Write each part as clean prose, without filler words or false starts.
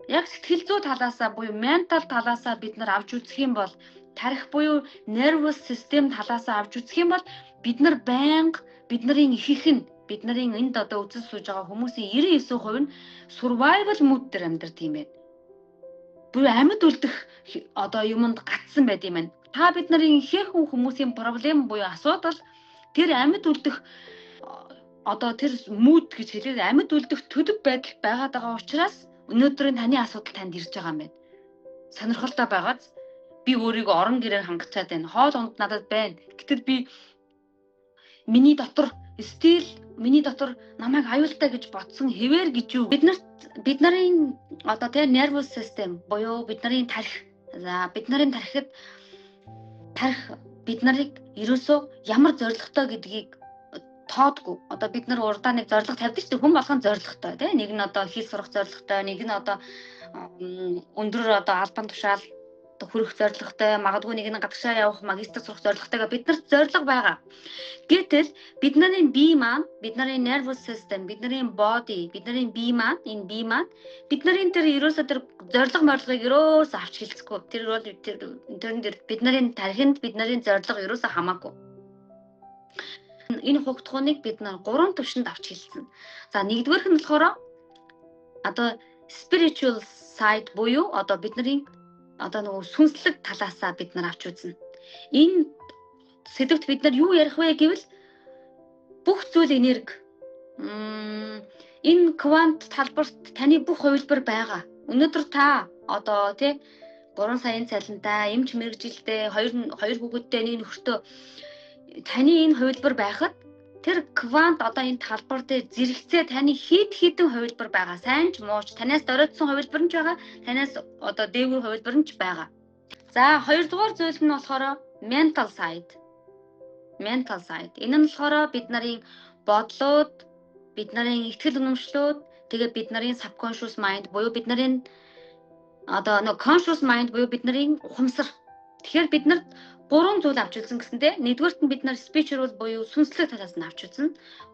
яг сэтгэл зүй талаасаа буюу ментал талаасаа бид нар авч үзэх юм бол тарих буюу nervous system талаасаа авч үзэх юм бол бид нар байнга бидний ихэнх нь бидний энд одоо үзэл сууж байгаа хүмүүсийн 99% нь survival mode дээр амьдардаг юм байна. Буюу амьд үлдэх одоо юмд гатсан байд юм байна. Та бидний ихэнх хүмүүсийн проблем буюу асуудал тэр амьд үлдэх одоо тэр mood гэж хэлээд амьд үлдэх төдөв байдал байгаад байгаа учраас өнөөдрийн таны асуудал танд ирж байгаа юм байна. Сонирхолтой байгааз би өөрийгөө орон гэрээр хангацаад байна. Хоол унд надад байна. Гэтэл би миний дотор намайг аюултай гэж бодсон хэвээр гэж юу? Бидний одоо тэр nervous system буюу бидний тарих. За бидний тарихад бид нарыг ерөөсөө ямар зорилготой гэдгийг тоодгүй. Одоо бид нар урдаа нэг зорилго тавьдаг шүү дээ. Хүн болгон зорилготой тийм. Нэг нь одоо хэл сурах зорилготой, нэг нь одоо өндөр одоо албан тушаал хүрэх зорилготой, магадгүй нэг нь гадагшаа явах, магистр сурах зорилготой. Бид нарт зорилго байгаа. Гэтэл бидний бие маань, бидний nervous system, бидний body, бидний бие маань, энэ бие маань бидний тэр ерөөсөө тэр зорилгыг ерөөсөө авч хэлцэхгүй. Тэр бидний тархинд бидний зорилго ерөөсөө хамаагүй. Энэ хугтгууныг бид нар 3 төвшөнд авч хэлсэн. За нэгдүгээрх нь болохоор одоо spiritual side буюу одоо бидний одоо нөгөө сүнслэг талаасаа бид нар авч үзнэ. Энэ сэдвт бид нар юу ярих вэ гэвэл бүх зүйл энерги. Энэ квант талбарт таны бүх хувилбар байгаа. Өнөөдөр та одоо тий 3 саяын цалинтай, эмч мэрэгжилтэй, хоёр хүүхэдтэй нэг нөхөртөө таны энэ хувилбар байхад тэр квант одоо энэ талбар дээр зэрэгцээ таны хідэн хувилбар байгаа. Сайн ч муу ч танаас доройтсон хувилбар нь ч байгаа. Танаас одоо дээгүүр хувилбар нь ч байгаа. За хоёрдугаар зүйл нь болохоор mental side. Энэ нь болохоор бид нарын бодлууд, бид нарын итгэл үнэмшлүүд, тэгээ бид нарын subconscious mind буюу бид нарын одоо conscious mind буюу бид нарын ухамсар. Тэгэхээр бид нарт 3 зүйл авч үзсэн гэсэндээ нэгдүгээрт нь бид нар spiritual буюу сүнслэг талаас нь авч үзсэн.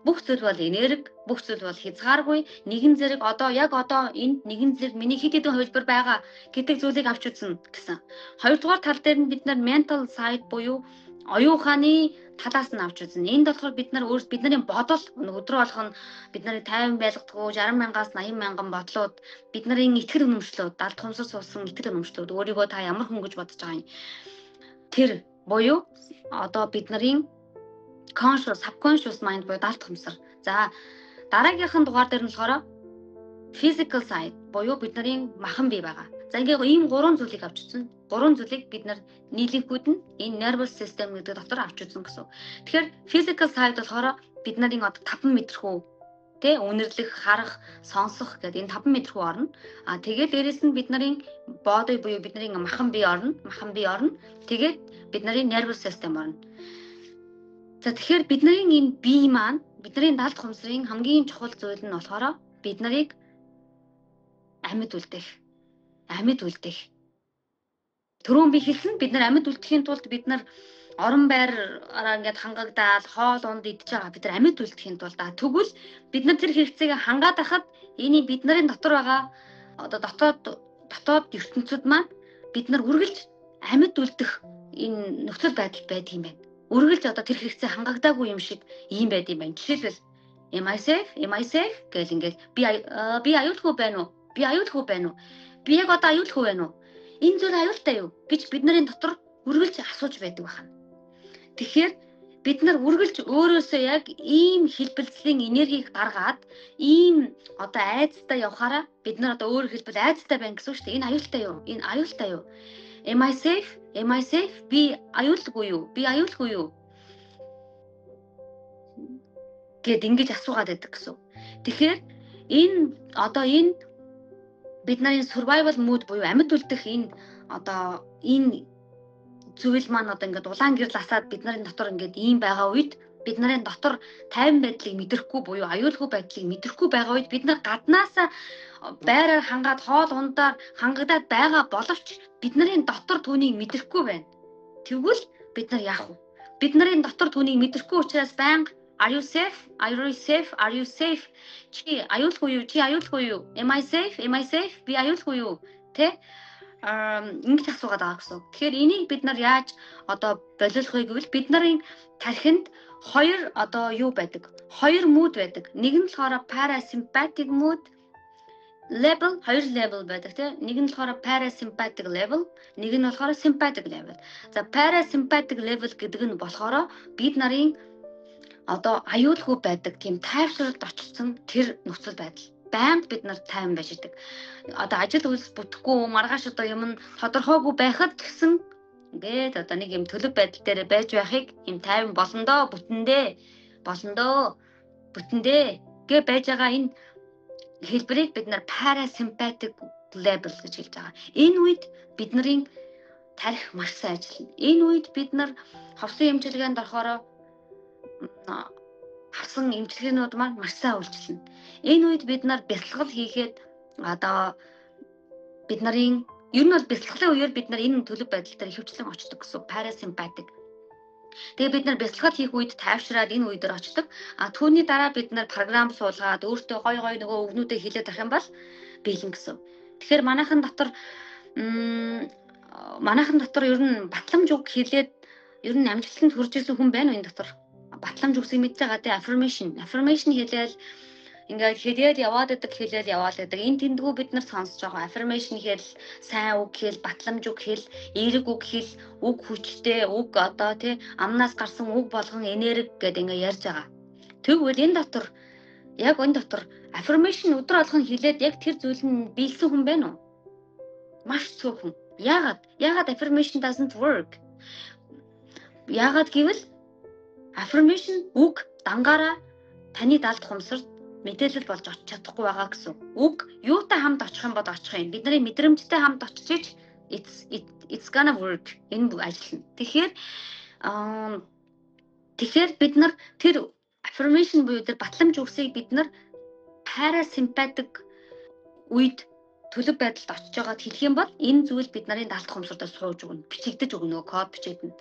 Бүх зүйл бол энерги, бүх зүйл бол хязгааргүй, нэгэн зэрэг яг одоо энд нэгэн зэрэг миний хэд хэдэн хувилбар байгаа гэдэг зүйлийг авч үзсэн гэсэн. Хоёрдугаар тал дээр нь бид нар mental side буюу оюун ухааны талаас нь авч үзэн. Энд болохоор бид нар бидний бодол өдрө болгон бид нарыг 50 байлгадгүй 60,000-аас 80,000 бодлууд, бидний итгэл үнэмшлүүд, далд хумсар суусан итгэл үнэмшлүүд, өөрийгөө та ямар хүн гэж бодож байгаа юм. Тэр буюу одоо бидний subconscious mind буюу далд хумсар. За дараагийнхан дугаар дээр нь болохоор physical side буюу бидний махан бие байгаа. За ингээ ийм 3 зүйлийг авч үзсэн. 3 зүйлийг бид нар нийлэнхүүд нь энэ nervous system гэдэг дотор авч үзсэн гэсэн. Тэгэхээр physical side болохоор бид нарын одоо 5 мэдрэхүү тэ үнэрлэх, харах, сонсох гэдэг энэ 5 мэдрэхүү орно. Тэгээд дээрэс нь бид нарын body буюу бидний махан бие орно. Тэгээд бид нарын nervous system орно. За тэгэхээр бидний энэ бие маань бидний далд хумсрын хамгийн чухал зүйл нь болохоор бид нарыг амьд үлдэх. Түрүүн би хэлсэн бид нар амьд үлдэхийн тулд бид нар орон байраараа ингээд хангагдаад хоол унд идж байгаа бид нар амьд үлдэхийн тулд тэгвэл бид нар тэр хэрэгцээг хангаад байхад эний бид нарын дотор байгаа одоо дотоод ертөнцид маань бид нар үргэлж амьд үлдэх энэ нөхцөл байдал байдаг юм байна. Үргэлж одоо тэр хэрэгцээ хангагдаагүй юм шиг ийм байд юм байна. Жишээлбэл am I safe гэл ингээд би аюулгүй байна уу? Би яг одоо аюулгүй байна уу? Энэ зүйл аюултай юу гэж бид нарын дотор үргэлж асууж байдаг байна. Тэгэхээр бид нар үргэлж өөрөөсөө яг ийм хэлбэлцлийн энергийг гаргаад ийм одоо айцтай явхаараа бид нар одоо өөр хэлбэл айцтай байна гэсэн үг шүү дээ. Энэ аюултай юу? Am I safe? Би аюулгүй юу? Гэт ингэж асуугаад байдаг гэсэн. Тэгэхээр энэ бид нарын survival mode буюу амьд үлдэх энэ зүйл маань одоо ингээд улаан гэрэл асаад бид нарын дотор ингээд ийм байгаа үед бид нарын дотор тайван байдлыг мэдрэхгүй буюу аюулгүй байдлыг мэдрэхгүй байгаа үед бид нар гаднаасаа байраар хангаад хоол ундаар хангагдаад байгаа боловч бид нарын дотор түүнийг мэдрэхгүй байна. Тэгвэл бид нар яах вэ? Бид нарын дотор түүнийг мэдрэхгүй учраас байнга Are you safe? Are you safe? Are you safe? Чи аюулгүй юу? Чи аюулгүй юу? Am I safe? Am I safe? Би аюулгүй юу? Тэ? Ингэж асуугаад байгаа гэсэн. Тэгэхээр энийг бид нар яаж одоо болиулах вэ гэвэл бид нарын тархинд хоёр одоо юу байдаг? Хоёр mood байдаг. Нэг нь болохоор parasympathetic mood level, хоёр level байдаг тийм. Нэг нь болохоор parasympathetic level, нэг нь болохоор sympathetic level. За parasympathetic level гэдэг нь болохоор бид нарын одоо аюулгүй байдаг тийм тайвшралд очсон тэр нөхцөл байдал. Байнга бид нар тайван байж идэг. Одоо ажил үйлс бүтэхгүй маргааш одоо юм тодорхойгүй байхад гэсэн ингээд одоо нэг юм төлөв байдал дээр байж байхыг юм тайван болондоо бүтэндээ гэ байж байгаа энэ хэлбэрийг бид нар parasympathetic level гэж хэлж байгаа. Энэ үед бидний тарих маш сайн ажиллана. Энэ үед бид нар ховсон эмчилгээнд орохороо хавсан эмчилгээнүүд маань маш сайн үйлчилнэ. Энэ үед бид нар бясалгал хийхэд одоо бид нарын ер нь бол бясалгалын үеэр бид нар энэ төлөв байдал дээр хөвчлэн очдог гэсэн parasympathetic. Тэгээ бид нар бясалгал хийх үед тайвшраад энэ үе дээр очдог. Түүний дараа бид нар програм суулгаад өөртөө гой нөгөө өгнүүдээ хийлээд авах юм бол биелэн гэсэн. Тэгэхээр манайхан дотор ер нь батламж үг хийлээд ер нь амжилтанд хүрч ирсэн хүн байна уу энэ дотор? Батламж үгсийг мэдж байгаа те affirmation хэлээл ингээд хэлээд яваад байдаг. Энэ тэндгүү бид нар сонсож байгаа affirmation хэл, сайн үг хэл, батламж үг хэл, эерэг үг хэл, үг хүчтэй, үг одоо тий амнаас гарсан үг болгон энерги гэдэг ингээд ярьж байгаа. Тэгвэл энэ дотор affirmation өдөр болгон хэлээд яг тэр зүйл нь биелсэн хүн байна уу? Маш цөөхөн. Яагаад affirmation doesn't work? Яагаад гэвэл affirmation үг дангаараа таны далд хумсарт мэдээлэл болж очиж чадахгүй байгаа гэсэн. Үг юутай хамт очих юм бол очих юм. Бидний мэдрэмжтэй хамт очиж it's gonna work. Энэ ажиллана. Тэгэхээр бид нар тэр affirmation буюу тэр батламж үгсийг бид нар parasympathetic үед төлөв байдалд очиж байгаад хэлэх юм бол энэ зүйл бид нарын далд хумсартаа сууж өгнө, бичигдэж өгнө, код бичигдэнэ.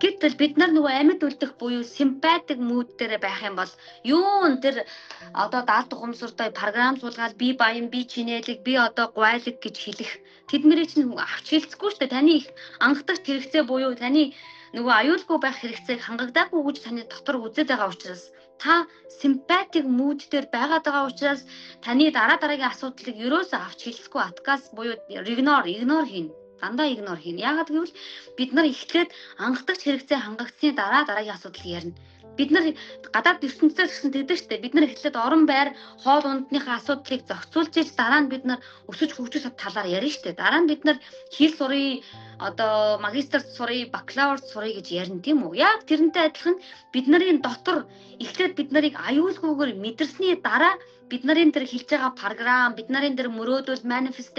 Гэтэл бид нар нөгөө амьд үлдэх буюу sympathetic mood дээр байх юм бол юун тэр одоо далд хумсартаа програм суулгаад би баян, би чинэлэг, би одоо гуайлаг гэж хэлэх. Тэднэрийг чинь авч хэлцэхгүй шүү дээ. Таны их анхдагч хэрэгцээ буюу таны нөгөө аюулгүй байх хэрэгцээг хангагдаагүй гэж таны дотор үзээд байгаа учраас та sympathetic mood дээр байгаад байгаа учраас таны дараагийн асуудлыг ерөөсөө авч хэлэхгүй отказ буюу ignore хийн. Дандаа ignore хийн. Яагаад гэвэл бид нар эхлээд анхдагч хэрэгцээ хангагдсны дараагийн асуудал ярина. Бид нар гадаад ертөнцөөс гэсэн тэгдэг штеп. Бид нар эхлээд орон байр, хоол ундныхаа асуудлыг зохицуулж иж дараа нь бид нар өсөж хөгжих талаар ярина штеп. Дараа нь бид нар хэл сурыг, одоо магистр сурыг, бакалавр сурыг гэж ярина тийм үү? Яг тэрнтэй адилхан бид нарын дотор эхлээд бид нарыг аюулгүйгээр мэдэрсний дараа бид нарын тэр хэлж байгаа програм, бид нарын тэр мөрөөдөл, manifest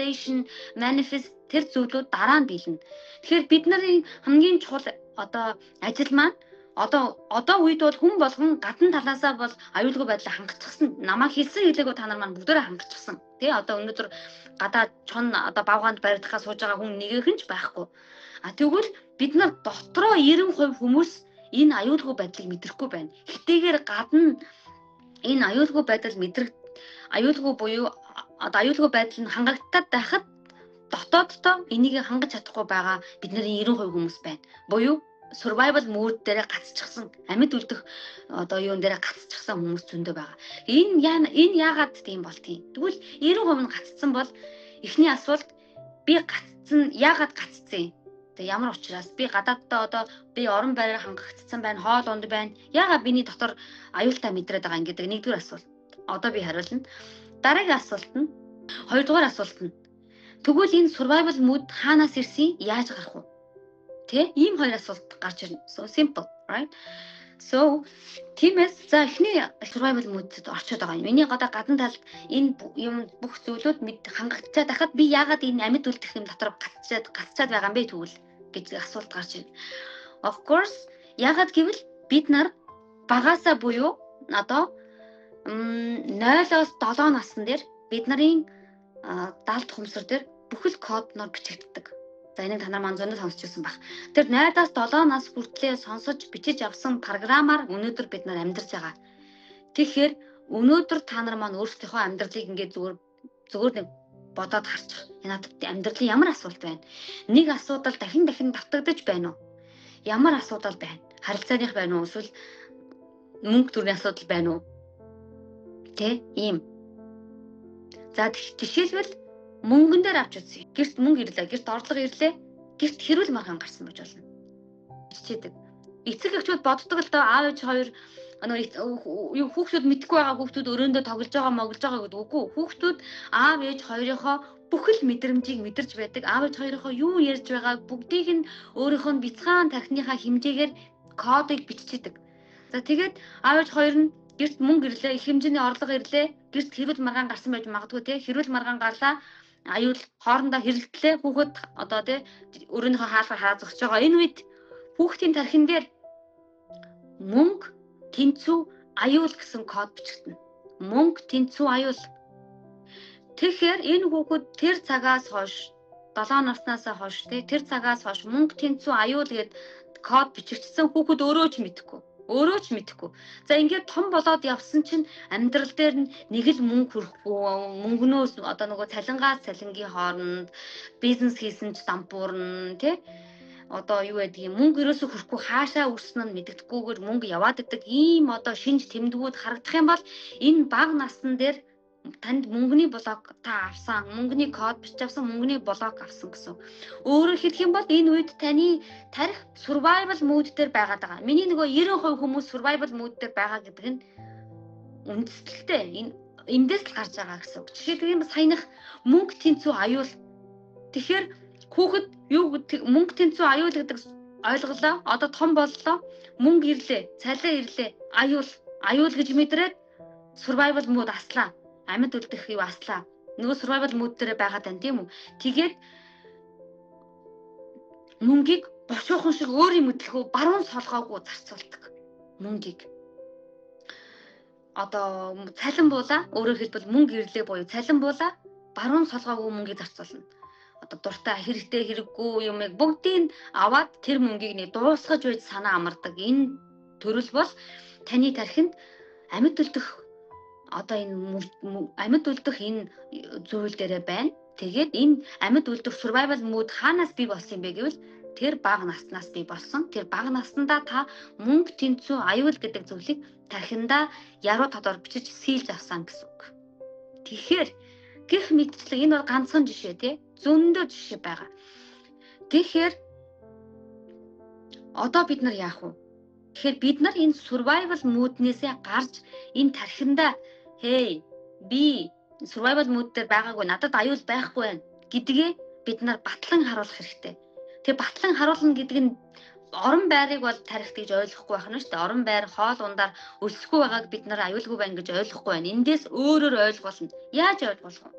тэр зүйлүүд дараа нь биелнэ. Тэгэхээр бид нарын хамгийн чухал одоо ажил маань одоо үед бол хүн болгон гадна талаасаа бол аюулгүй байдлаа хангацсан. Намайг хэлсэн хэлээгөө та нар маань бүгдээрээ хангацсан. Тэ одоо өнөөдөр гадаад чон одоо бавгаанд баригдахаа сууж байгаа хүн нэгэн ч байхгүй. Тэгвэл бид нар дотроо 90% хүмүүс энэ аюулгүй байдлыг мэдрэхгүй байна. Хэтэйгээр гадна энэ аюулгүй байдал аюулгүй буюу одоо аюулгүй байдал нь хангагдтаад байхад дотооддоо энийг хангаж чадахгүй байгаа бидний 90% хүмүүс байна. Буюу survival mode дээр гацчихсан амьд үлдэх одоо юун дээр гацчихсан хүмүүс зөндөө байгаа. Энэ яагаад тийм болтгийг. Тэгвэл 90% нь гаццсан бол эхний асуулт би гаццсан яагаад гаццсан? Тэгээ ямар учраас би гадааддаа одоо би орон байраар хангагдсан байна, хоол унд байна. Яагаад биний дотор аюултай мэдрээд байгаа юм гэдэг нэгдүгээр асуулт. Одоо би хариулна. Дараагийн асуулт нь хоёрдугаар асуулт нь тэгвэл энэ survival mode хаанаас ирсэн? Яаж гарах вэ? Тэ ийм хоёр асуулт гарч ирнэ. So simple, right? So тиймээс за эхний survival mode-д орчод байгаа юм. Миний гадаа гадна талд энэ юм бүх зүйлүүд хангагдчихад байхад би яагаад энэ амьд үлдэх юм дотор гацчаад байгаа юм бэ тэгвэл гэж асуулт гарч ирнэ. Of course, яагаад гэвэл бид нар багаасаа буюу одоо 0-оос 7 насн дээр бид нарын далд хумсар дээр бүхэл код нор бичигддэг. За энийг та нар маань зөндөө сонсч ирсэн баг. Тэр 0-аас 7 нас хүртлээр сонсож бичиж авсан програмаар өнөөдөр бид нар амьдарч байгаа. Тэгэхээр өнөөдөр та нар маань өөрсдийнхөө амьдралыг ингээд зүгээр нэг бодоод харчих. Надад амьдралын ямар асуудал байна? Нэг асуудал дахин давтагдаж байна уу? Ямар асуудал байна? Харилцааных байна уу? Эсвэл мөнгө төрний асуудал байна уу? Тэ ийм. За жишээлбэл мөнгөн дээр авч үзье. Гэрт мөнгө ирлээ, гэрт орлого ирлээ, гэрт хэрүүл маргаан гарсан байж болно. Чичээдэг. Эцэг эхчүүд боддог л доо аав ээж хоёр юу хүүхдүүд мэдхгүй байгаа хүүхдүүд өрөөндөө тоглож байгаа гэдэг үгүй. Хүүхдүүд аав ээж хоёрынхоо бүхэл мэдрэмжийг мэдэрч байдаг. Аав ээж хоёрынхоо юу ярьж байгааг бүгдийг нь өөрийнхөө бяцхан тархиныхаа хэмжээгээр кодыг биччихэдэг. За тэгээд аав ээж хоёр нь гэрт мөнгө ирлээ, их хэмжээний орлого ирлээ, гэрт хэрүүл маргаан гарсан байж магадгүй те. Хэрүүл маргаан гарлаа. Аюул хоорондоо хэрэлдлээ. Хүүхэд одоо те өөрийнхөө хаалгаар хараа зогсож байгаа. Энэ үед хүүхдийн тархин дээр мөнгө, тэнцүү, аюул гэсэн код бичигдэнэ. Мөнгө, тэнцүү, аюул. Тэгэхээр энэ хүүхэд тэр цагаас хойш 7 наснаас хойш тэр цагаас хойш мөнгө, тэнцүү, аюул гэдэг код бичигдсэн хүүхэд өөрөө ч мэдэхгүй. За ингээд том болоод явсан чинь амьдрал дээр нэг л мөнгө хүрэхгүй, мөнгнөөс одоо нөгөө цалингаас цалингийн хооронд бизнес хийсэн ч дампуурна тий. Одоо юу гэдгийг мөнгө ерөөсөө хүрэхгүй хаашаа үрсэн нь мэддэггүйгээр мөнгө яваад идэг ийм одоо шинж тэмдгүүд харагдах юм бол энэ бага насн дээр танд мөнгөний блок та авсан, мөнгөний код бичиж авсан, мөнгөний блок авсан гэсэн. Өөрөөр хэлэх юм бол энэ үед таны тарих survival mode дээр байгаад байгаа. Миний нөгөө 90% хүмүүс survival mode дээр байгаа гэдэг нь үндэслэлтэй. Эндээс л гарч байгаа гэсэн. Жишээлбэл юм саяных мөнгө, тэнцүү, аюул. Тэгэхээр хүүхэд юу гэдэг мөнгө, тэнцүү, аюул гэдэг ойлголоо. Одоо том боллоо. Мөнгө ирлээ, цалин ирлээ, аюул гэж мэдрээд survival mode аслаа. Амьд үлдэх юу аслаа. Нөгөө survival mode дээр байгаад байна тийм үү? Тэгээд мөнгийг бошуухан шиг өөрийн мэдлэхөө баруун солгоогүй зарцуулдаг. Мөнгийг. Одоо цалин буула, өөрөөр хэлбэл мөнгө ирлээ буюу цалин буула, баруун солгоогүй мөнгийг зарцуулна. Одоо дуртай хэрэгтэй хэрэггүй юмыг бүгдийг аваад тэр мөнгийг нэг дуусгаж байж санаа амардаг. Энэ төрөл бол таны тархинд амьд үлдэх одоо энэ амьд үлдэх энэ зүйл дээрээ байна. Тэгээд энэ амьд үлдэх survival mode хаанаас бий болсон юм бэ гэвэл тэр бага наснаас бий болсон. Тэр бага наснда та мөнгө, тэнцүү, аюул гэдэг зүйлийг тархиндаа яруу тодор бичиж сийлж авсан гэсэн үг. Тэгэхээр гэх мэтчлэг энэ бол ганцхан жишээ тий. Зөндөө жишээ байгаа. Тэгэхээр одоо бид нар яах вэ? Тэгэхээр бид нар энэ survival mode-нээсээ гарч энэ тархиндаа би survival mode дээр байгаагүй, надад аюул байхгүй байна гэдгээ бид нар батлан харуулах хэрэгтэй. Тэгээ батлан харуулна гэдэг нь орон байрыг бол тарих гэж ойлгохгүй байх нь шүү дээ. Орон байр хоол ундаар өлсөхгүй байгааг бид нар аюулгүй байна гэж ойлгохгүй байна. Эндээс өөрөөр ойлгуулна. Яаж ойлгуулах вэ?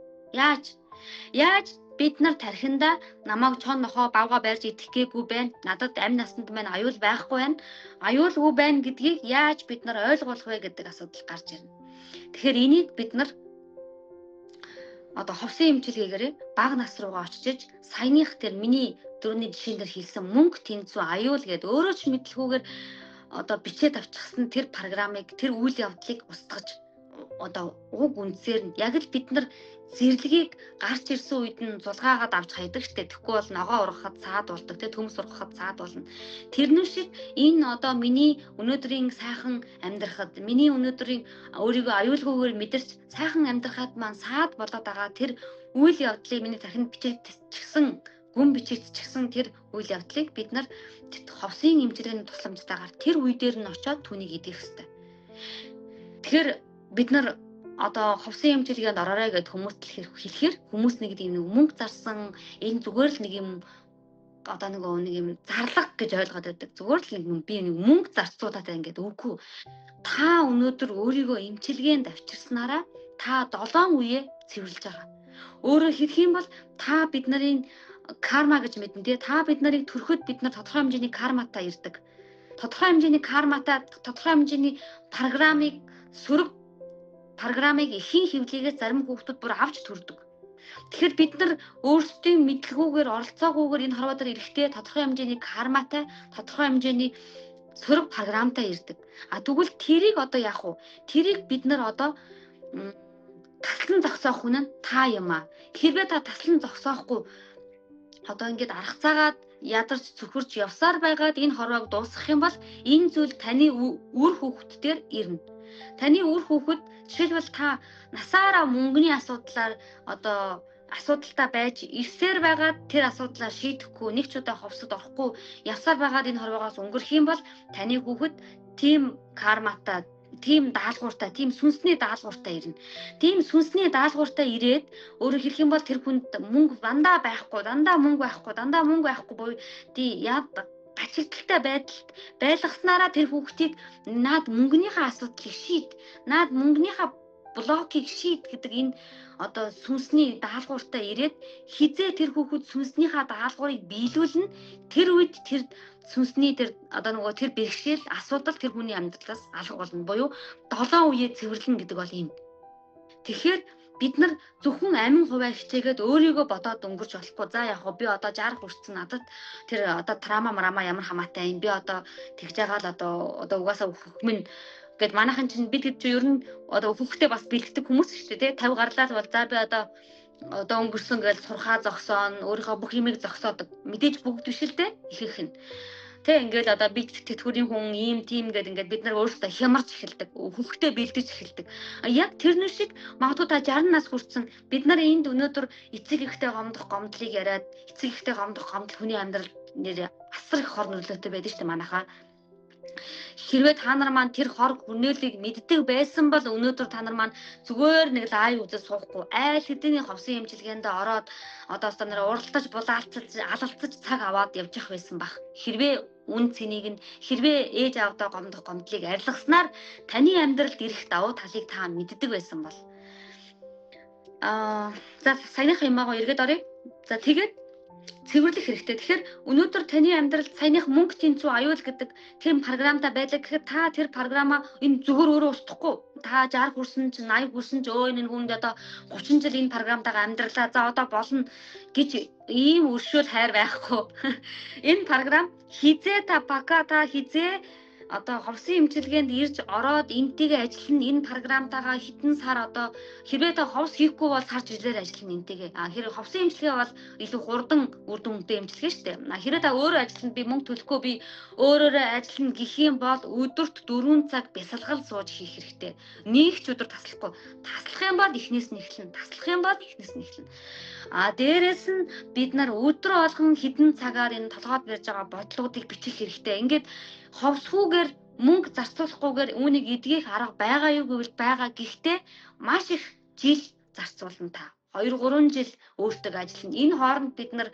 Яаж бид нар тархиндаа намайг чон нохоо бавга байрж идэх гээгүй байна. Надад амь насанд маань аюул байхгүй байна. Аюулгүй байна гэдгийг яаж бид нар ойлгуулах вэ гэдэг асуудал гарч ирнэ. Тэгэхээр энийг бид нар одоо ховсын эмчилгээгээр бага нас руугаа очиж саяных тэр миний дөрөвний жишээн дээр хэлсэн мөнгө, тэнцүү, аюул гэдэг өөрөө ч мэдлгүйгээр одоо бичээд авчихсан тэр програмыг, тэр үйл явдлыг устгаж одоо уг үндсээр нь яг л бид нар зэрлэгийг гарч ирсэн үед нь зулгаагаад авч хайдаг штэ. Тэгэхгүй бол ногоо ургахад цаад болдог, тэ төмс ургахад цаад болно. Тэрнүү шиг энэ одоо миний өнөөдрийн сайхан амьдрахад, миний өнөөдрийн өөрийгөө аюулгүйгээр мэдэрч сайхан амьдрахад маань саад болоод байгаа тэр үйл явдлыг миний тархинд бичигдчихсэн, гүн бичигдчихсэн тэр үйл явдлыг бид нар ховсын эмчилгээний тусламжтайгаар тэр үе дээр нь очиод түүнийг идэх хэрэгтэй. Тэгэхээр бид нар одоо ховсын эмчилгээнд ороорой гэд хүмүүст хэлэхээр хүмүүс нэг юм мөнгө зарсан энэ зүгээр л нэг юм одоо нэг юм зарлага гэж ойлгоод байдаг. Зүгээр л нэг би нэг мөнгө зарцуулаад ингээд үгүй. Та өнөөдөр өөрийгөө эмчилгээнд авчирснараа та 7 үеэ цэвэрлж байгаа. Өөрөөр хэлэх юм бол та бид нарын карма гэж мэднэ тий. Та бид нарыг төрөхөд бид нар тодорхой хэмжээний карматай ирдэг. Тодорхой хэмжээний карматай, тодорхой хэмжээний програмыг эхийн хөвлөгөөс зарим хүүхдүүд бүр авч төрдөг. Тэгэхээр бид нар өөрсдийн мэдлэгүүгээр оролцоогүйгээр энэ хорвоо дээр ирэхдээ тодорхой хэмжээний карматай, тодорхой хэмжээний сөрөг програмтай ирдэг. Тэгвэл тэрийг одоо яах вэ? Тэрийг бид нар одоо таслан зогсоох хүн нь та юм аа. Хэрвээ та таслан зогсоохгүй одоо ингээд аргацаагаад ядарч цөхөрч явсаар байгаад энэ хорвоог дуусгах юм бол энэ зүйл таны үр хүүхэд дээр ирнэ. Таны үр хүүхэд жишээлбэл та насаараа мөнгөний асуудлаар одоо асуудалтай байж ирсээр байгаад тэр асуудлаа шийдэхгүй нэг ч удаа ховсод орохгүй явсаар байгаад энэ хорвоогоос өнгөрөх юм бол таны хүүхэд тийм карматай, тийм даалгавартай, тийм сүнсний даалгавартай ирнэ. Тийм сүнсний даалгавартай ирээд өөрөөр хэлэх юм бол тэр хүнд мөнгө дандаа мөнгө байхгүй буюу ачигдaltaй байдалд байлгаснараа тэр хүүхдийг наад мөнгөнийхөө асуудлыг шийд, наад мөнгөнийхөө блокийг шийд гэдэг энэ одоо сүнсний даалгавартай ирээд хизээ тэр хүүхэд сүнснийхаа даалгаврыг биелүүлнэ. Тэр үед тэр сүнсний тэр одоо нөгөө тэр бэрхшээл асуудал тэр хүний амьдралаас алга болно. Буюу 7 үеэ цэвэрлэнэ гэдэг бол юм. Тэгэхээр бид нар зөвхөн амин хувиа хичээгээд өөрийгөө бодоод өнгөрч болохгүй. За яг би одоо 60 хүрсэн надад тэр одоо трама ямар хамаатай юм. Би одоо тэгж байгаа л одоо угаасаа хөхмөн гэд манайхан чинь бид хэд ч ер нь одоо хөхтэй бас бэлддэг хүмүүс шүү дээ. 50 гарлаад бол за би одоо өнгөрсөн гэж сурхаа зогсоон өөрийнхөө бүх юмыг зогсоодог. Мэдээж бүгд биш л дээ. Ихэнх нь. Ингээл одоо бид тэтгэврийн хүн ийм тийм гэдэг ингээд бид нар өөрсдөө хямарч эхэлдэг. Хөхтэй бэлдэж эхэлдэг. Яг тэрнэр шиг магадгүй та 60 нас хүрсэн бид нар энд өнөөдөр эцэг ихтэй гомдох гомдлыг яриад эцэг ихтэй гомдох гомдол хүний амьдрал нэр асар их хор нөлөөтэй байдаг шүү дээ манайхаа. Хэрвээ та нар маань тэр хор хүнээлийг мэддэг байсан бол өнөөдөр та нар маань зүгээр нэг лайв үзэж суухгүй айл хэдийн ховсын эмчилгээнд ороод одоо станаар уралдаж булаалцаж алалцаж цаг аваад явж явах байсан баг. Хэрвээ үн цэнийг нь хэрвээ ээж аавдаа гомдох гомдлыг арилгаснаар таны амьдралд ирэх давуу талыг та мэддэг байсан бол за саяных юмгаа эргээд оръё. За тэгээд цэвэрлэх хэрэгтэй. Тэгэхээр өнөөдөр таны амьдралд саяных мөнгө тэнцүү аюул гэдэг тийм програмтай байлаа гэхэд та тэр програмаа энэ зүгээр өөрөө устгахгүй. Та 60 хүрсэн чинь 80 хүрсэн ч энэ хүнд одоо 30 жил энэ програмтайгаа амьдралаа за одоо болно гэж ийм өршөөл хайр байхгүй. Энэ програм хизээ та хизээ одоо ховсын эмчилгээнд ирж ороод энтэйгээ ажиллана энэ програмтайгаа хитэн сар одоо хэрвээ та ховс хийхгүй бол сар жилээр ажиллана энтэйгээ. Хэрвээ ховсын эмчилгээ бол илүү хурдан үр дүнтэй эмчилгээ шүү дээ. Хэрвээ та өөрөө ажиллана би мөнгө төлөхгүй би өөрөөрөө ажиллана гэх юм бол өдөрт 4 цаг бясалгал сууж хийх хэрэгтэй. Нэг ч өдөр таслахгүй. Таслах юм бол эхнээс нь эхэлнэ. Дээрээс нь бид нар өдөр болгон хідэн цагаар энэ толгойд барьж байгаа бодлогуудыг бичих хэрэгтэй. Ингээд ховсгүйгээр мөнгө зарцуулахгүйгээр үүнийг эдгэх арга байгаа юу гэвэл байгаа. Гэхдээ маш их жил зарцуулна та. 2-3 жил өөртөө ажиллана. Энэ хооронд бид нар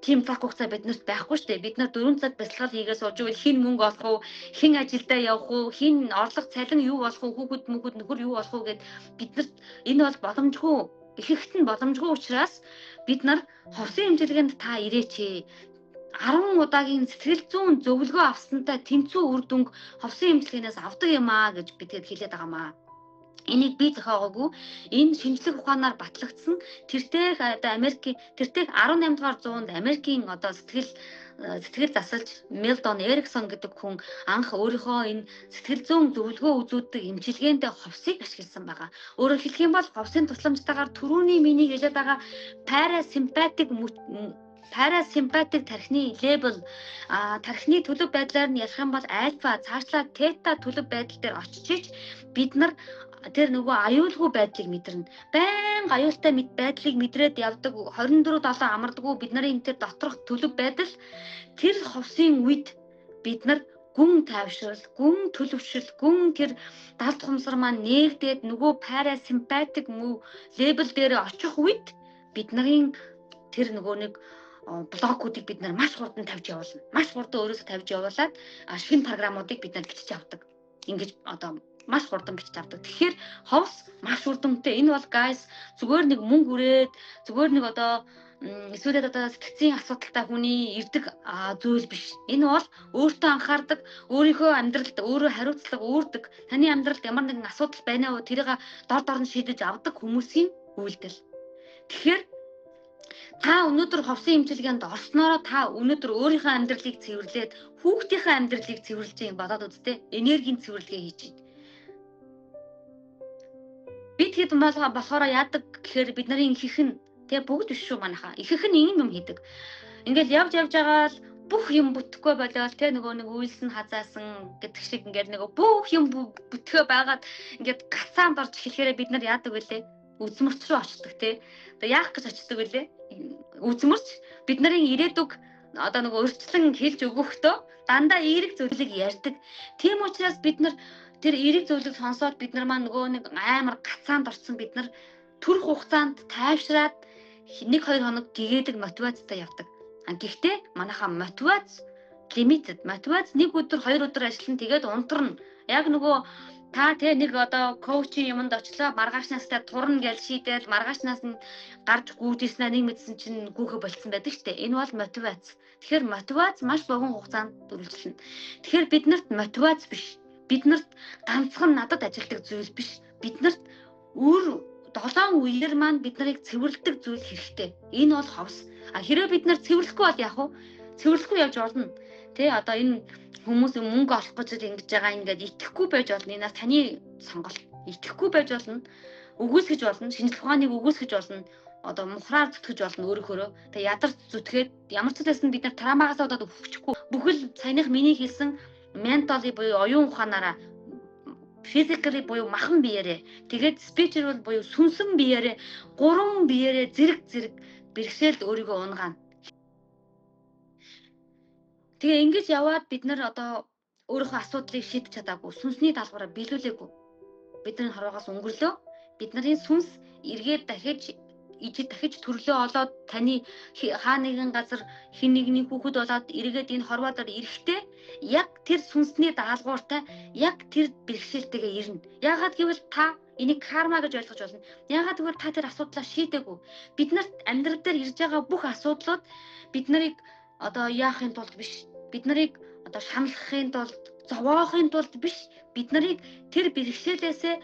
тийм цаг хугацаа биднэрт байхгүй шүү дээ. Бид нар 4 цаг бясалгал хийгээ сууж ивэл хэн мөнгө олох уу, хэн ажилдаа явах уу, хэн орлого цалин юу болох уу, хүүхэд нөхөр юу болох уу гэд биднэрт энэ бол боломжгүй. Ихэвчлэн нь боломжгүй учраас бид нар ховсын эмчилгээнд та ирээч. 10 удаагийн сэтгэл зүйн зөвлөгөө авсантай тэнцүү үр дүнг ховсын эмчилгээнээс авдаг юм аа гэж бидэд хэлээд байгаамаа. Энийг би зохиогоогүй. Энэ шинжлэх ухаанаар батлагдсан тэртех одоо Америкийн 18 дугаар зуунд Америкийн одоо сэтгэл засалж Милтон Эриксон гэдэг хүн анх өөрийнхөө энэ сэтгэл зүйн зөвлөгөө үзүүлдэг эмчилгээндээ ховсыг ашигласан байгаа. Өөрөөр хэлэх юм бол ховсын тусламжтайгаар түрүүний миний хэлээд байгаа парасимпатик тархины левел тархины төлөв байдлаар нь ярих юм бол альфа цаашлаа тета төлөв байдал дээр очиж бид нар тэр нөгөө аюулгүй байдлыг мэдэрнэ. Байнга аюултай байдлыг мэдрээд явдаг 24/7 амардаггүй бид нарын тэр доторх төлөв байдал тэр ховсын үед бид нар гүн тайвшрал, гүн төлөвшил, гүн тэр далд хумсар маань нээгдээд нөгөө парасимпатик левел дээр очих үед бид нарын тэр нөгөө нэг блокуудыг бид нар маш хурдан тавьж явуулна. Маш хурдан өөрөөсөө тавьж явуулаад шинэ програмуудыг бид нар бичиж авдаг. Ингэж одоо маш хурдан бичиж авдаг. Тэгэхээр ховс маш үр дүнтэй. Энэ бол guys зүгээр нэг мөнгө үрээд зүгээр нэг одоо эсвэл одоо сэтгцийн асуудалтай хүний ирдэг зүйл биш. Энэ бол өөртөө анхаардаг, өөрийнхөө амьдралд өөрөө хариуцлага үүрдэг. Таны амьдралд ямар нэгэн асуудал байна уу тэрийг дор дор нь шийдэж авдаг хүмүүсийн үйлдэл. Тэгэхээр Та өнөөдөр ховсын эмчилгээнд орсноороо та өнөөдөр өөрийнхөө амьдралыг цэвэрлээд хүүхдийнхээ амьдралыг цэвэрлж юм болоод үзтээ энергийн цэвэрлэгээ хийж байна. Бид хэд болохоор яадаг гэхээр бид нарын ихэнх нь тэгээ бүгд биш шүү манайхаа. Ихэнх нь ийм юм хийдэг. Ингээл явж байгаа л бүх юм бүтэхгүй болоод тэ нөгөө нэг үйлс нь хазаасан гэдэг шиг ингээд нөгөө бүх юм бүтгөө байгаад ингээд гацаанд орж эхлэхээр бид нар яадаг вүлээ? Үзмөрч рүү очдог тэ. Одоо яах гэж очдог вүлээ? Үзмөрч бид нарын ирээдүг одоо нөгөө өрчлөн хэлж өгөхдөө дандаа эерэг зүйлийг ярьдаг. Тийм учраас бид нар тэр эерэг зүйлийг сонсоод бид нар маань нөгөө нэг амар гацаанд орсон бид нар төрөх хугацаанд тайвшраад 1-2 хоног тэгээдэг мотивацтай явдаг. Гэхдээ манайхаа мотивац limited. Мотивац 1 өдөр 2 өдөр ажиллана тэгээд унтарна. Яг нөгөө та тэ нэг одоо коучинг юмд очлоо маргаашнаастай турна гэж шийдээд маргаашнаас нь гарч гүйжсэн нэг мэдсэн чинь гүүхэ болцсон байдаг штэ. Энэ бол мотивац. Тэгэхээр мотивац маш богино хугацаанд үргэлжлэнэ. Тэгэхээр биднэрт мотивац биш. Биднэрт ганцхан надад ажилдаг зүйл биш. Биднэрт өөр 7 үеэр маань бид нарыг цэвэрлдэг зүйл хэрэгтэй. Энэ бол ховс. Хэрэв бид нар цэвэрлэхгүй бол яах вэ? Цэвэрлэхгүй явж болно. Тэ одоо энэ хүмүүс мөнгө олох гэж ингэж байгаа ингээд итгэхгүй байж болно. Энэ таны сонголт. Итгэхгүй байж болно. Үгүйсгэж болно. Шинжлэх ухааныг үгүйсгэж болно. Одоо мухраар зүтгэж болно өөрөөхөө. Тэгээ ядарч зүтгээд ямар ч байсан бид нар тарамаагаас удаад өвчихгүй. Бүхэл саяных миний хэлсэн ментали буюу оюун ухаанаараа physically буюу махан биеэрээ тэгээд spiritual буюу сүнсэн биеэрээ 3 биеэрээ зэрэг бэрхшээлд өөрийгөө унгаана. Тэгээ ингэж яваад бид нар одоо өөрийнхөө асуудлыг шийдэж чадаагүй, сүнсний даалгавраа биелүүлээгүй. Бидний хорвоогоос өнгөрлөө. Бид нарын сүнс эргээд дахиж төрлөө олоод таны хаа нэгэн газар хин нэгний хүүхэд болоод эргээд энэ хорвоодоор ирэхдээ яг тэр сүнсний даалгавартай яг тэр бэрхшээлтэйгээ ирнэ. Яагаад гэвэл та энийг карма гэж ойлгож болно. Яагаад гэвэл та тэр асуудлаа шийдээгүй. Бид нарт амьдрал дээр ирж байгаа бүх асуудлууд бид нарыг одоо яахын тулд биш. Бид нарыг одоо шаналхахын тулд, зовоохын тулд биш. Бид нарыг тэр бэрхшээлээсээ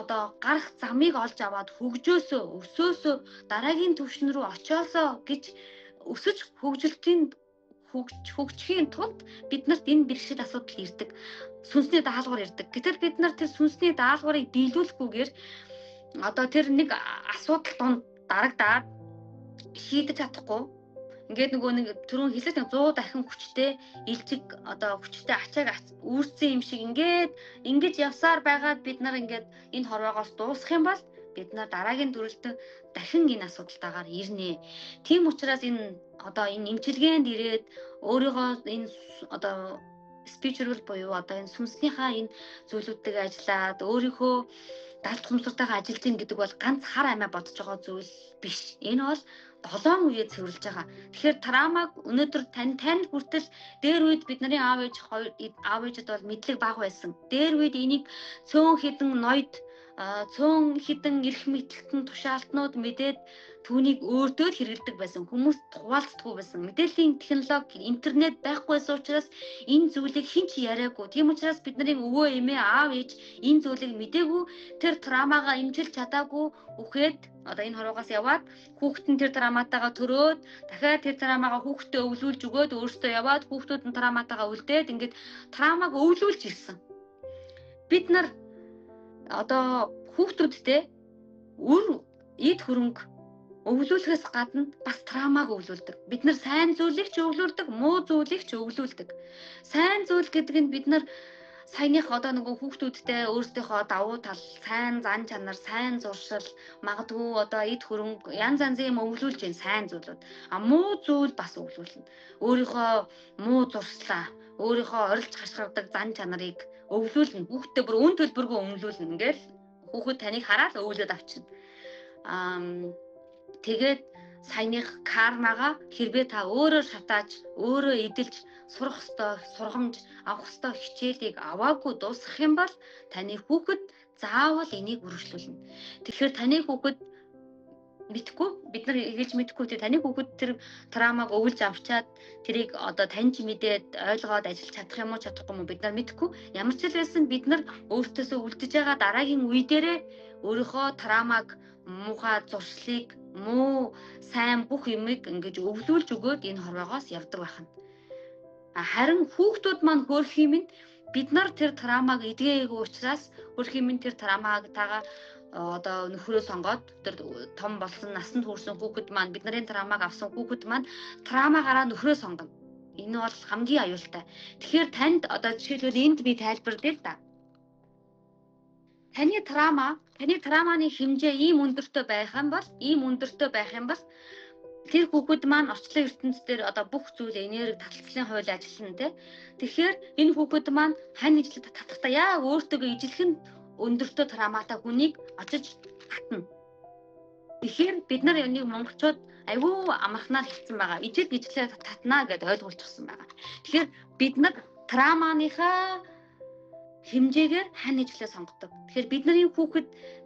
одоо гарах замыг олж аваад хөгжөөсөө, өсөөсөө дараагийн түвшин рүү очиосоо гэж өсөж хөгжилтийн хөгжихийн тулд биднэрт энэ бэрхшээл асуудал ирдэг. Сүнсний даалгавар ирдэг. Гэтэл бид нар тэр сүнсний даалгаврыг биелүүлэхгүйгээр одоо тэр нэг асуудал донд дарагдаад шийдэж чадахгүй. Ингээд нөгөө нэг түрүүн хэлээд 100 дахин хүчтэй илжиг одоо хүчтэй ачааг үүссэн юм шиг ингэж явсаар байгаад бид нар ингээд энэ хорвоогоос дуусах юм бол бид нар дараагийн дүрэлтэн дахин энэ асуудалтаагаар ирнэ. Тийм учраас энэ одоо энэ эмчилгээнд ирээд өөрийгөө энэ одоо spiritual буюу одоо энэ сүнснийхаа энэ зүйлүүдтэйгээ ажиллаад өөрийнхөө галт хумсартайгаа ажиллаж ийн гэдэг бол ганц хар амиа бодож байгаа зүйл биш. Энэ бол 7 үеэ цэвэрлж байгаа. Тэгэхээр травмаг өнөөдөр танд хүртэл дээр үед бид нарын аав ээжид бол мэдлэг бага байсан. Дээр үед энийг цөөн хідэн ноёд цөөн хідэн эрх мэдлэгтэн тушаалтнууд мэдээд түүнийг өөртөө хэрэгэлдэг байсан. Хүмүүс хуваалцдаггүй байсан. Мэдээллийн технологи, интернет байхгүйсэн учраас энэ зүйлийг хэн ч яриаггүй. Тийм учраас бид нарын өвөө эмээ аав ээж энэ зүйлийг мэдээгүй тэр травмагаа эмчилж чадаагүй үхээд одоо энэ хорвоогоос яваад хүүхэд нь тэр травматайгаа төрөөд дахиад тэр травмагаа хүүхдэд өвлүүлж өгөөд өөртөө яваад хүүхдүүд нь травматайгаа үлдээд ингээд травмаг өвлүүлж ирсэн. Бид нар одоо хүүхдүүдтэй үр эд хөрөнгө өвлүүлэхээс гадна бас травмаг өвлүүлдэг. Бид нар сайн зүйлийг ч өвлүүлдэг, муу зүйлийг ч өвлүүлдэг. Сайн зүйл гэдэг нь бид нар саяных одоо нөгөө хүүхдүүдтэй өөрсдийнхөө давуу тал, сайн зан чанар, сайн зуршил, магадгүй одоо эд хөрөнгө янз янзын юм өвлүүлж байна сайн зүйлүүд. Муу зүйл бас өвлүүлнэ. Өөрийнхөө муу зуршлаа, өөрийнхөө орилж хашгирдаг зан чанарыг өвлүүлнэ. Хүүхдтэй бүр үн төлбөргүй өвлүүлнэ. Ингээл хүүхэд таныг хараад өвлөд авчина. Тэгээд саяных кармагаа хэрвээ та өөрөө шатааж, өөрөө эдэлж сурах ёстой сургамж авах ёстой хичээлийг аваагүй дуусгах юм бол таны хүүхэд заавал энийг үргэлжлүүлнэ. Тэгэхээр таны хүүхэд мэдхгүй бид нар хэлж мэдхгүй таны хүүхэд тэр травмаг өвлж авчаад тэрийг одоо таньж мэдээд ойлгоод ажиллаж чадах юм уу чадахгүй юм бид нар мэдхгүй. Ямар ч л байсан бид нар өөртөөсөө үлдэж байгаа дараагийн үе дээрээ өөрийнхөө травмаг муухай зуршлыг, муу сайн бүх юмыг ингэж өвлүүлж өгөөд энэ хорвоогоос явдаг байх нь. Харин хүүхдүүд маань хөөрх юм бид нар тэр травмаг эдгээгүй учраас хөөрх юм тэр травмаг таага одоо нөхрөө сонгоод тэр том болсон насанд хүрсэн хүүхэд маань бидний травмаг авсан хүүхэд маань травмагаараа нөхрөө сонгоно. Энэ бол хамгийн аюултай. Тэгэхээр танд одоо жишээлбэл энд би тайлбарлая л да. Таны травманы хэмжээ ийм өндөртэй байх юм бол тэр хүүхэд маань орчлон ертөнцийн дээр одоо бүх зүйл энерги таталцлын хууль ажиллана тий. Тэгэхээр энэ хүүхэд маань хань ижлэг татахтаа яг өөртөө ижилхэн өндөртэй травматай хүнийг очиж татна. Тэгэхээр бид нар энийг монголчууд айгүй амархнаар хэлсэн байгаа. Ижлээ татнаа гэдээ ойлгуулчихсан байгаа. Тэгэхээр бид нар травманыхаа хэмжээгээр хань ижлээ сонгодог. Тэгэхээр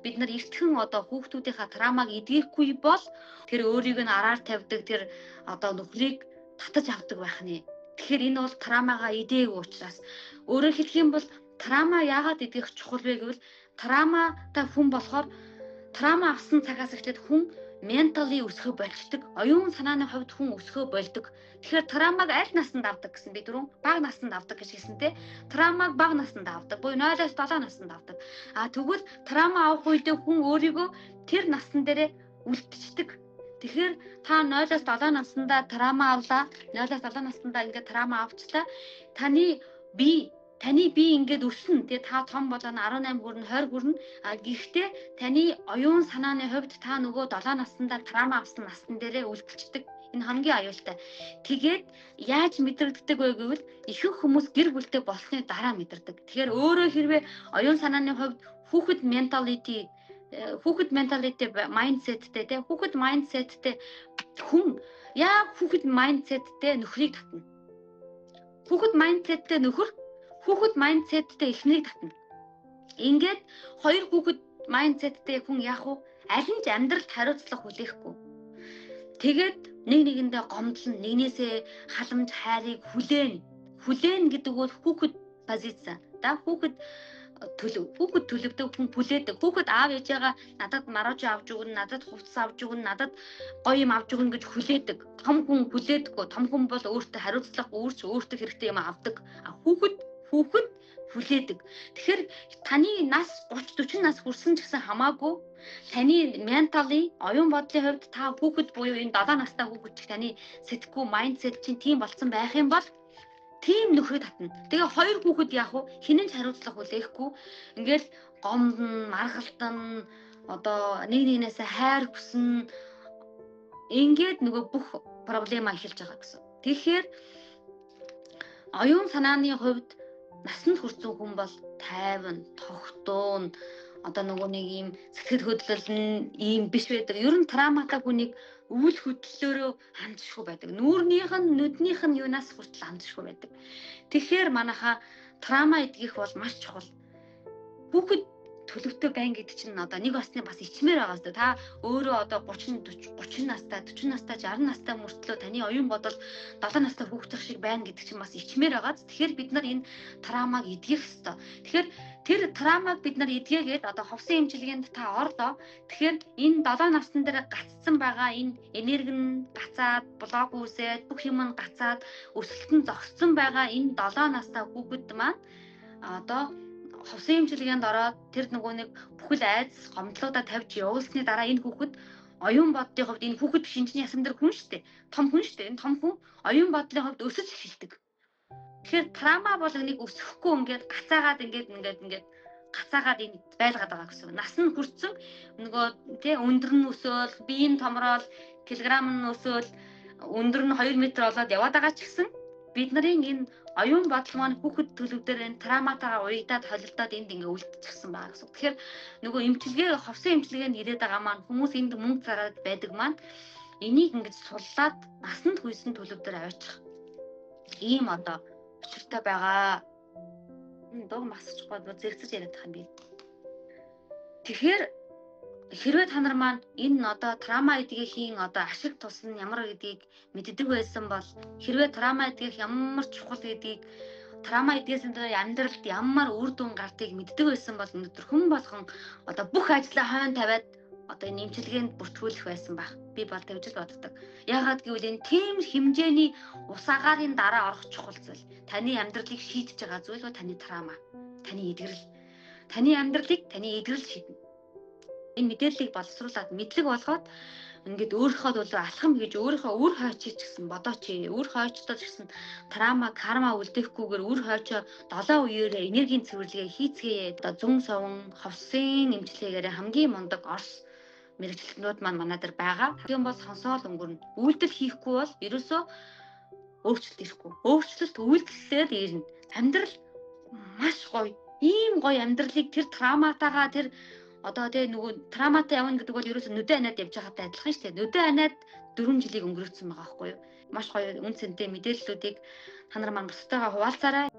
бид нар эртхэн одоо хүүхдүүдийнхаа травмаг эдгэхгүй бол тэр өөрийг нь араар тавьдаг тэр одоо нөхрийг татаж авдаг байх нэ. Тэгэхээр энэ бол травмагаа эдээгүй учраас өөрөөр хэлэх юм бол травма яагаад эдгэх чухал вэ гэвэл травматай хүн болохоор травма авсан цагаас эхлээд хүн ментали өсгөө болждаг. Оюун санааны хувьд хүн өсгөө болдог. Тэгэхээр травмаг аль наснд авдаг гэсэн би түрүүн бага наснд авдаг гэж хэлсэн те. Травмаг бага наснд авдаг. Буюу 0-7 наснд авдаг. Тэгвэл травма авах үедээ хүн өөрийгөө тэр насн дээрээ үлдчихдэг. Тэгэхээр та 0-7 наснда травма авлаа. 0-7 наснда ингээд травма авчлаа. Таны бие ингээд өснө. Тэгээ та том болоод 18 хүрнэ, 20 хүрнэ. Гэхдээ таны оюун санааны хувьд та нөгөө 7 наснда травма авсан насн дээрээ үлдчихдэг. Энэ хамгийн аюултай. Тэгээд яаж мэдрэгддэг вэ гэвэл ихэнх хүмүүс гэр бүлтэй болсны дараа мэдэрдэг. Тэгэхээр өөрөө хэрвээ оюун санааны хувьд хүүхэд менталити майндсеттэй те хүүхэд майндсеттэй хүн яг хүүхэд майндсеттэй нөхрийг татна. Хүүхэд майндсеттэй нөхөр хүүхэд майндсеттэй эхнийг татна. Ингээд хоёр хүүхэд майндсеттэй хүн яах вэ? Аль нь ч амьдралд хариуцлага хүлээхгүй. Тэгээд нэгэндээ гомдлон, нэгнээсээ халамж хайрыг хүлээн гэдэг бол хүүхэд позиц. Хүүхэд төлөвдөг хүн хүлээдэг. Хүүхэд аав ээжээгээ надад маргааш авч өгнө, надад хувцас авч өгнө, надад гоё юм авч өгнө гэж хүлээдэг. Том хүн хүлээдэггүй. Том хүн бол өөртөө хариуцлага өөртөө хэрэгтэй юм авдаг. Хүүхэд хүлээдэг. Тэгэхээр таны нас 30-40 нас хүрсэн ч гэсэн хамаагүй таны ментали оюун бодлын хувьд та хүүхэд буюу энэ 7 настай хүүхэд ч таны сэтгэхүй майндсет чинь тийм болсон байх юм бол тийм нөхрийг татна. Тэгээ хоёр хүүхэд яах вэ? Хинэн ч хариуцлага хүлээхгүй ингээл гомдон, маргалтан, одоо нэгнээс хайр хүснэ. Ингээд нөгөө бүх проблема эхэлж байгаа гэсэн. Тэгэхээр оюун санааны хувьд насанд хүрсэн хүн бол тайван, тогтуун, одоо нөгөө нэг ийм сэтгэл хөдлөл нь ийм биш байдаг. Ер нь травматай хүнийг үйл хөдлөлөөрөө хандчихгүй байдаг. Нүднийх нь юунаас хүртэл хандчихгүй байдаг. Тэгэхээр манайха травма эдгэх бол маш чухал. Хүүхэд төлөвтэй байна гэдэг чинь одоо нэг басны бас ичмээр байгаа зү. Та өөрөө одоо 30 настай, 40 настай, 60 настай мөртлөө таны оюун бодол 7 настай хүүхдэх шиг байна гэдэг чинь бас ичмээр байгаа. Тэгэхээр бид нар энэ травмаг эдгэх ёстой. Тэгэхээр тэр травмаг бид нар эдгээгээд одоо ховсын эмчилгээнд та орлоо. Тэгэхээр энэ 7 насны дээр гацсан байгаа энэ энерги нь гацаад, блок үүсээд, бүх юм нь гацаад, өсөлтөн зогссон байгаа энэ 7 настай хүүхэд маань одоо ховсын эмчилгээнд ороод тэр нөгөө нэг бүхэл айдас гомдлуудаа тавьж явуулсны дараа энэ хүүхэд оюун бодлын хувьд энэ хүүхэд биш энэ ясан дээр хүн штэ. Том хүн штэ. Энэ том хүн оюун бодлын хувьд өсөж эхэлдэг. Тэгэхээр травма бол нэг өсөхгүй ингээд гацаагаад ингээд гацаагаад энэ байлгаад байгаа гэсэн. Нас нь хүрсэн нөгөө тий өндөр нь өсөөл, бие нь томроод, килограмм нь өсөөл, өндөр нь 2 м болоод яваад байгаа ч гэсэн бид нарын энэ оюун бодол маань хүүхэд төлөв дээр энэ травматайгаа уягдаад холилдоод энд ингээ үлдчихсэн байгаа гэсэн. Тэгэхээр нөгөө ховсын эмчилгээнд ирээд байгаа маань хүмүүс энд мөнгө зараад байдаг маань энийг ингэж суллаад насанд хүрсэн төлөв дээр аваачих. Ийм одоо учиртай байгаа. Дуу масчихгүй зэрэгцэж яриад байгаа юм би. Тэгэхээр хэрвээ та нар маань энэ одоо травма эдгэхийн одоо ашиг тус нь ямар гэдгийг мэддэг байсан бол хэрвээ травма эдгэх ямар чухал гэдгийг травма эдгээсэн дээр амьдралд ямар үр дүн гардыг мэддэг байсан бол өнөөдөр хүн болгон одоо бүх ажлаа хойно тавиад одоо энэ эмчилгээнд бүртгүүлэх байсан баг. Би бол тэгж л боддог. Яагаад гэвэл энэ тийм хэмжээний ус агаарын дараа орох чухал зүйл. Таны амьдралыг шийдэж байгаа зүйл бол таны трама, таны эдгэрэл. Таны амьдралыг таны эдгэрэл шийднэ. Энэ мэдээллийг боловсруулад мэдлэг болгоод ингээд өөрийнхөө төлөө алхам хийж өөрийнхөө үр хойчийг ч гэсэн бодооч. Үр хойчтой ч гэсэн трама, карма үлдээхгүйгээр үр хойчоо 7 үеэрээ энергийн цэвэрлэгээ хийцгээе. Одоо зүүн совон, ховсын эмчилгээгээр хамгийн мундаг Орос мэрэгчлэнүүд манай дээр байгаа. Тийм бол сонсоол өнгөрнө. Үйлдэл хийхгүй бол ерөөсөө өөрчлөлт ирэхгүй. Өөрчлөлт үйлдэлээр ирнэ. Амьдрал маш гоё. Ийм гоё амьдралыг тэр траматагаа тэр одоо тэгээ нөгөө траматай явна гэдэг бол ерөөсөө нүдэн анаад явж байгаатай адилхан шүү дээ. Нүдэн анаад 4 жилийг өнгөрөөцсөн байгаа байхгүй юу? Маш гоё үн цэнтэй мэдээллүүдийг та нар маань бусдаагаа хуваалцаарай.